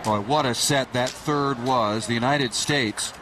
Boy, what a set that third was. The United States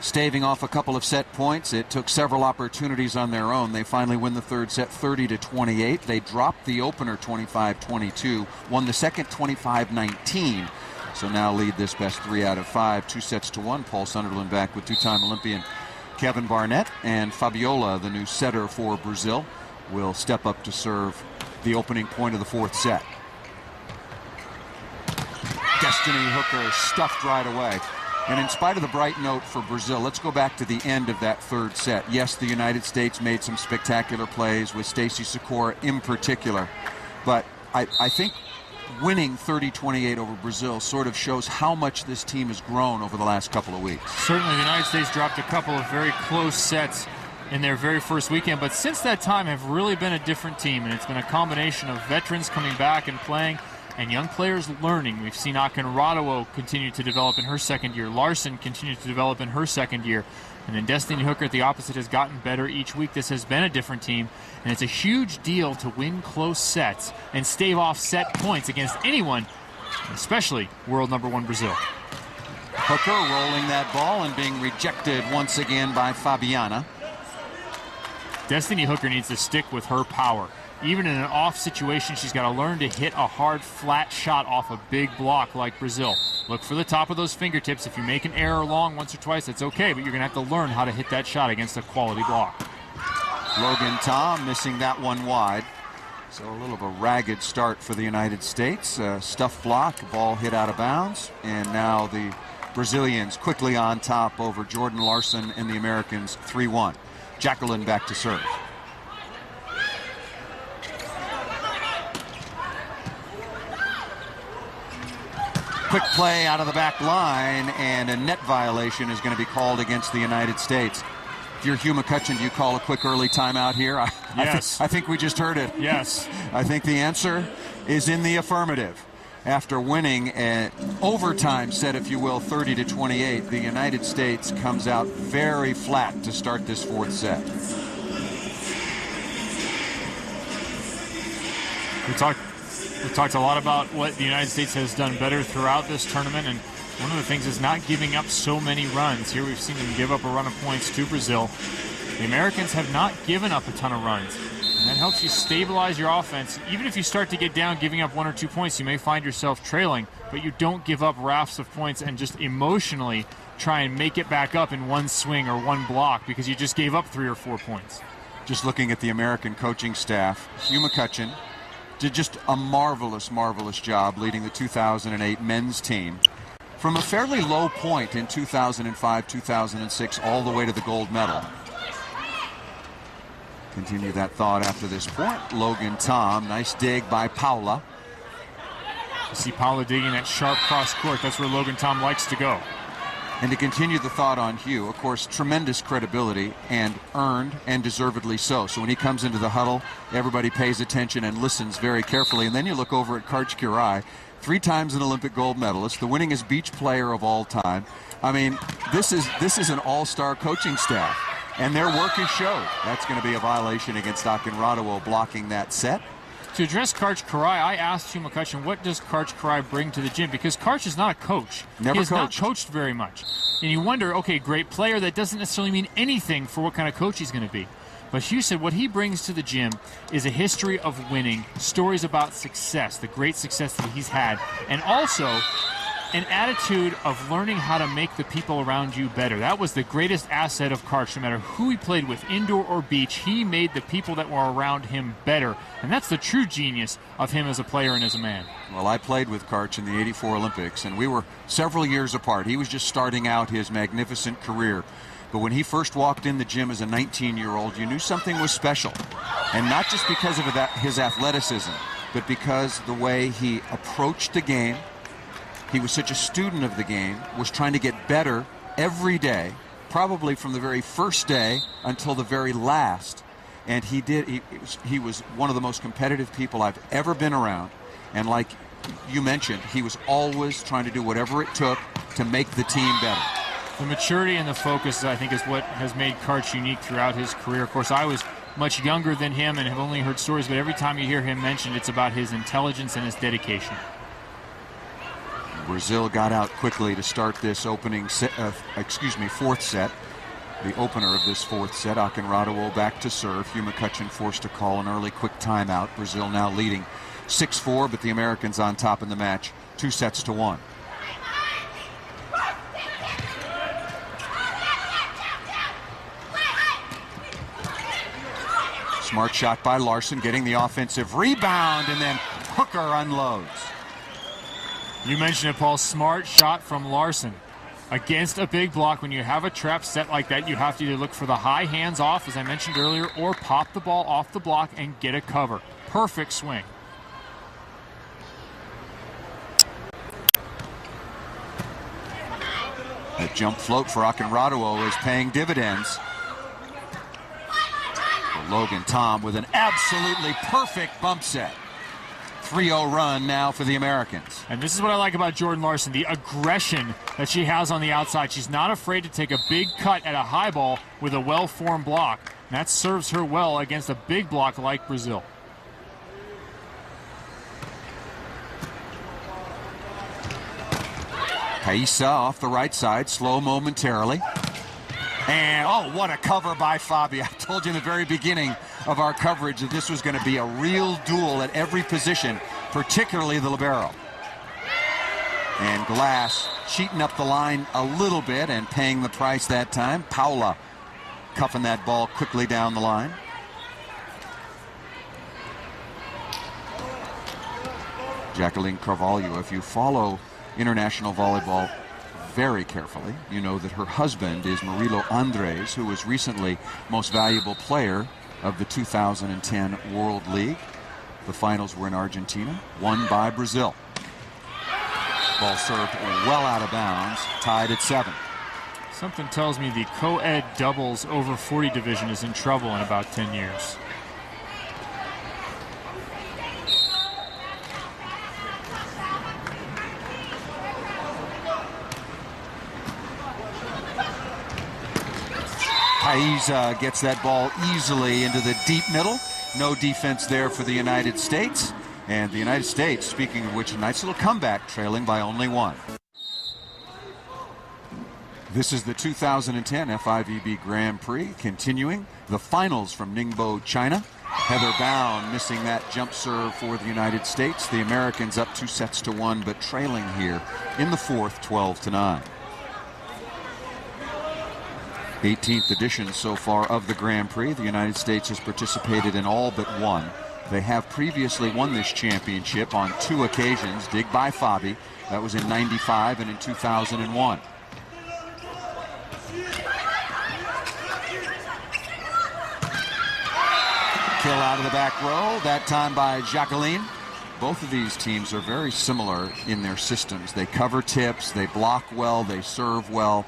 staving off a couple of set points. It took several opportunities on their own. They finally win the third set 30-28. They dropped the opener 25-22, won the second 25-19. So now lead this best 3 out of 5, 2-1. Paul Sunderland back with two-time Olympian Kevin Barnett, and Fabiola, the new setter for Brazil, will step up to serve the opening point of the fourth set. Destiny Hooker stuffed right away. And in spite of the bright note for Brazil, let's go back to the end of that third set. Yes, the United States made some spectacular plays with Stacy Sikora in particular. But I think winning 30-28 over Brazil sort of shows how much this team has grown over the last couple of weeks. Certainly, the United States dropped a couple of very close sets in their very first weekend, but since that time have really been a different team, and it's been a combination of veterans coming back and playing and young players learning. We've seen Akin Raduo continue to develop in her second year. Larson continue to develop in her second year. And then Destiny Hooker at the opposite has gotten better each week. This has been a different team, and it's a huge deal to win close sets and stave off set points against anyone, especially world number 1 Brazil. Hooker rolling that ball and being rejected once again by Fabiana. Destiny Hooker needs to stick with her power. Even in an off situation, she's got to learn to hit a hard, flat shot off a big block like Brazil. Look for the top of those fingertips. If you make an error long once or twice, that's okay, but you're going to have to learn how to hit that shot against a quality block. Logan Tom missing that one wide. So a little of a ragged start for the United States. Stuff block, ball hit out of bounds, and now the Brazilians quickly on top over Jordan Larson and the Americans 3-1. Jacqueline back to serve. Quick play out of the back line, and a net violation is going to be called against the United States. If you're Hugh McCutcheon, do you call a quick early timeout here? Yes. I think we just heard it. Yes. I think the answer is in the affirmative. After winning an overtime set, if you will, 30-28, the United States comes out very flat to start this fourth set. We talked a lot about what the United States has done better throughout this tournament, and one of the things is not giving up so many runs. Here we've seen them give up a run of points to Brazil. The Americans have not given up a ton of runs, and that helps you stabilize your offense. Even if you start to get down giving up 1 or 2 points, you may find yourself trailing, but you don't give up rafts of points and just emotionally try and make it back up in one swing or one block because you just gave up 3 or 4 points. Just looking at the American coaching staff, Hugh McCutcheon did just a marvelous, marvelous job leading the 2008 men's team from a fairly low point in 2005, 2006, all the way to the gold medal. Continue that thought after this point. Logan Tom, nice dig by Paula. You see Paula digging that sharp cross court. That's where Logan Tom likes to go. And to continue the thought on Hugh, of course, tremendous credibility, and earned and deservedly so. So when he comes into the huddle, everybody pays attention and listens very carefully. And then you look over at Karch Kiraly, 3 times an Olympic gold medalist, the winningest beach player of all time. I mean, this is an all-star coaching staff, and their work is showed. That's going to be a violation against Akin Raduo blocking that set. To address Karch Kiraly, I asked Hugh McCutcheon, what does Karch Kiraly bring to the gym? Because Karch is not a coach. Never he has coached. not coached very much. And you wonder, okay, great player, that doesn't necessarily mean anything for what kind of coach he's going to be. But Hugh said what he brings to the gym is a history of winning, stories about success, the great success that he's had, and also an attitude of learning how to make the people around you better. That was the greatest asset of Karch. No matter who he played with, indoor or beach, he made the people that were around him better. And that's the true genius of him as a player and as a man. Well, I played with Karch in the '84 Olympics, and we were several years apart. He was just starting out his magnificent career. But when he first walked in the gym as a 19-year-old, you knew something was special. And not just because of his athleticism, but because the way he approached the game. He was such a student of the game, was trying to get better every day, probably from the very first day until the very last. And he was one of the most competitive people I've ever been around. And like you mentioned, he was always trying to do whatever it took to make the team better. The maturity and the focus, I think, is what has made Karch unique throughout his career. Of course, I was much younger than him and have only heard stories, but every time you hear him mentioned, it's about his intelligence and his dedication. Brazil got out quickly to start this fourth set. The opener of this fourth set. Akinradawo back to serve. Hugh McCutcheon forced to call an early quick timeout. Brazil now leading 6-4, but the Americans on top in the match, 2-1. Smart shot by Larson, getting the offensive rebound, and then Hooker unloads. You mentioned it, Paul. Smart shot from Larson. Against a big block, when you have a trap set like that, you have to either look for the high hands off, as I mentioned earlier, or pop the ball off the block and get a cover. Perfect swing. That jump float for Akinradawo is paying dividends. Logan Tom with an absolutely perfect bump set. 3-0 run now for the Americans. And this is what I like about Jordan Larson, the aggression that she has on the outside. She's not afraid to take a big cut at a high ball with a well-formed block. And that serves her well against a big block like Brazil. Kaisa off the right side, slow momentarily. And, oh, what a cover by Fabi. I told you in the very beginning of our coverage that this was going to be a real duel at every position, particularly the libero. And Glass cheating up the line a little bit and paying the price that time. Paula cuffing that ball quickly down the line. Jacqueline Carvalho, if you follow international volleyball very carefully, you know that her husband is Murilo Andres, who was recently most valuable player of the 2010 World League. The finals were in Argentina, won by Brazil. Ball served well out of bounds, tied at 7. Something tells me the co-ed doubles over 40 division is in trouble in about 10 years. Aiza gets that ball easily into the deep middle. No defense there for the United States. And the United States, speaking of which, a nice little comeback, trailing by only 1. This is the 2010 FIVB Grand Prix, continuing the finals from Ningbo, China. Heather Bound missing that jump serve for the United States. The Americans up 2-1, but trailing here in the fourth, 12-9. 18th edition so far of the Grand Prix. The United States has participated in all but one. They have previously won this championship on 2 occasions. Dig by Fabi. That was in '95 and in 2001. Kill out of the back row, that time by Jacqueline. Both of these teams are very similar in their systems. They cover tips, they block well, they serve well.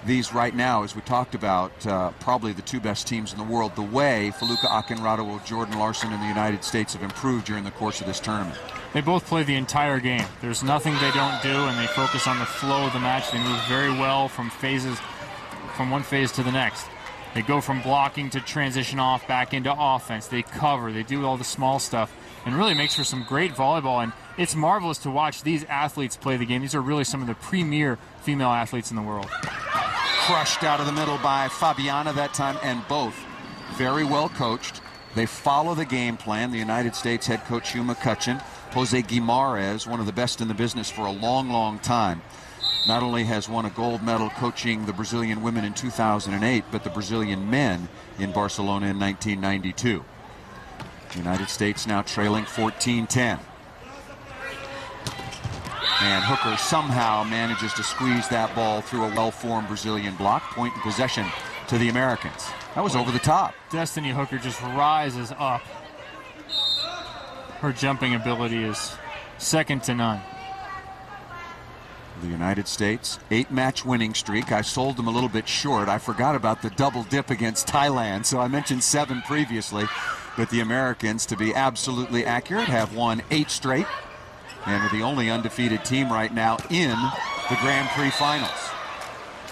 These right now, as we talked about, probably the 2 best teams in the world. The way Feluca Akinradawo, Jordan Larson, and the United States have improved during the course of this tournament. They both play the entire game. There's nothing they don't do, and they focus on the flow of the match. They move very well from one phase to the next. They go from blocking to transition off back into offense. They cover. They do all the small stuff, and really makes for some great volleyball. And it's marvelous to watch these athletes play the game. These are really some of the premier female athletes in the world. Crushed out of the middle by Fabiana that time, and both very well coached. They follow the game plan. The United States head coach Hugh McCutcheon, Jose Guimarães, one of the best in the business for a long, long time, not only has won a gold medal coaching the Brazilian women in 2008, but the Brazilian men in Barcelona in 1992. The United States now trailing 14-10. And Hooker somehow manages to squeeze that ball through a well-formed Brazilian block. Point and possession to the Americans. That was over the top. Destiny Hooker just rises up. Her jumping ability is second to none. The United States, 8-match winning streak. I sold them a little bit short. I forgot about the double dip against Thailand, so I mentioned 7 previously. But the Americans, to be absolutely accurate, have won 8 straight. And are the only undefeated team right now in the Grand Prix finals.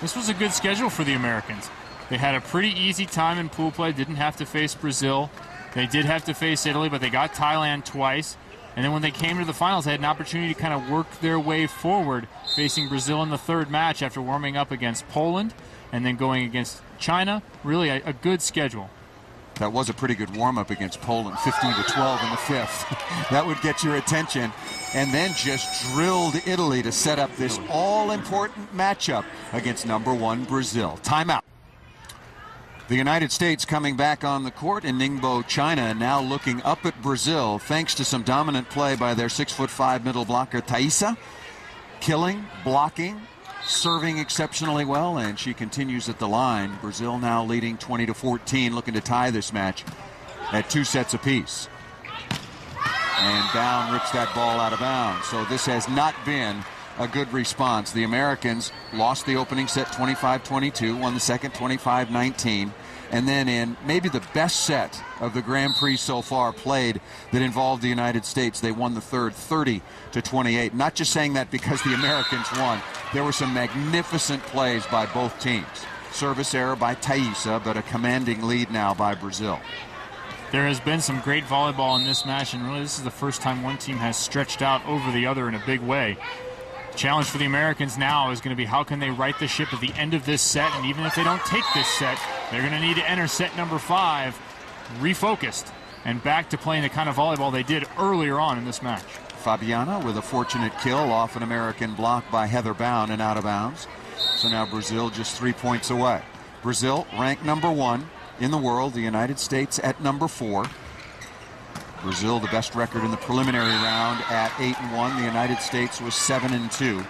This was a good schedule for the Americans. They had a pretty easy time in pool play, didn't have to face Brazil. They did have to face Italy, but they got Thailand twice. And then when they came to the finals, they had an opportunity to kind of work their way forward, facing Brazil in the third match after warming up against Poland and then going against China. Really a good schedule. That was a pretty good warm-up against Poland, 15-12 in the fifth. That would get your attention. And then just drilled Italy to set up this all-important matchup against number 1 Brazil. Timeout. The United States coming back on the court in Ningbo, China, now looking up at Brazil thanks to some dominant play by their 6'5" middle blocker Thaisa. Killing, blocking, serving exceptionally well, and she continues at the line. Brazil now leading 20-14, looking to tie this match at 2 sets apiece. And Down rips that ball out of bounds. So this has not been a good response. The Americans lost the opening set 25-22, won the second 25-19, and then in maybe the best set of the Grand Prix so far played that involved the United States, they won the third 30-28. Not just saying that because the Americans won. There were some magnificent plays by both teams. Service error by Thaisa, but a commanding lead now by Brazil. There has been some great volleyball in this match, and really this is the first time one team has stretched out over the other in a big way. Challenge for the Americans now is going to be how can they right the ship at the end of this set, and even if they don't take this set, they're going to need to enter set number 5 refocused and back to playing the kind of volleyball they did earlier on in this match. Fabiana with a fortunate kill off an American block by Heather Bound and out of bounds. So now Brazil just 3 points away. Brazil ranked number 1 in the world, the United States at number 4. Brazil, the best record in the preliminary round at 8-1. The United States was 7-2.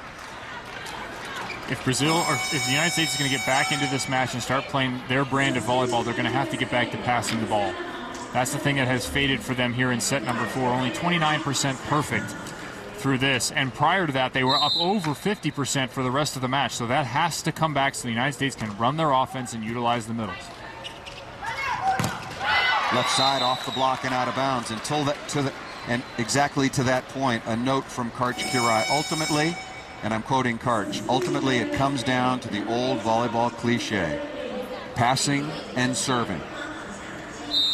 If Brazil, or if the United States is going to get back into this match and start playing their brand of volleyball, they're going to have to get back to passing the ball. That's the thing that has faded for them here in set number 4. Only 29% perfect through this. And prior to that, they were up over 50% for the rest of the match. So that has to come back so the United States can run their offense and utilize the middles. Left side off the block and out of bounds. And exactly to that point, a note from Karch Kirai. Ultimately, and I'm quoting Karch, ultimately it comes down to the old volleyball cliche. Passing and serving.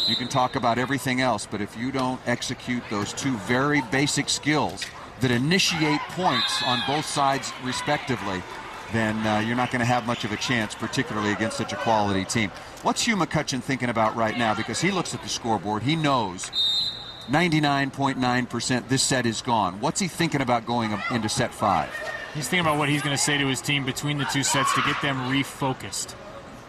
You can talk about everything else, but if you don't execute those 2 very basic skills that initiate points on both sides respectively, then you're not going to have much of a chance, particularly against such a quality team. What's Hugh McCutcheon thinking about right now? Because he looks at the scoreboard. He knows 99.9% this set is gone. What's he thinking about going into set 5? He's thinking about what he's going to say to his team between the 2 sets to get them refocused.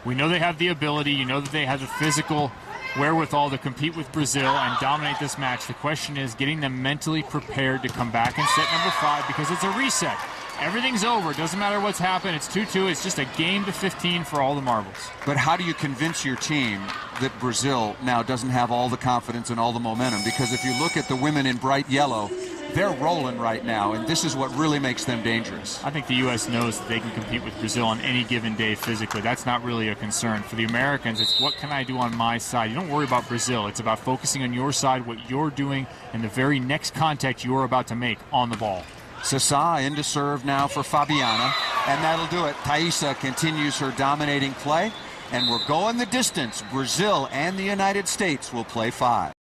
We know they have the ability. You know that they have the physical wherewithal to compete with Brazil and dominate this match. The question is getting them mentally prepared to come back in set number 5 because it's a reset. Everything's over. It doesn't matter what's happened. It's 2-2. It's just a game to 15 for all the marbles. But how do you convince your team that Brazil now doesn't have all the confidence and all the momentum? Because if you look at the women in bright yellow, they're rolling right now, and this is what really makes them dangerous. I think the U.S. knows that they can compete with Brazil on any given day physically. That's not really a concern. For the Americans, it's what can I do on my side? You don't worry about Brazil. It's about focusing on your side, what you're doing, and the very next contact you're about to make on the ball. Sasa into serve now for Fabiana, and that'll do it. Thaisa continues her dominating play, and we're going the distance. Brazil and the United States will play 5.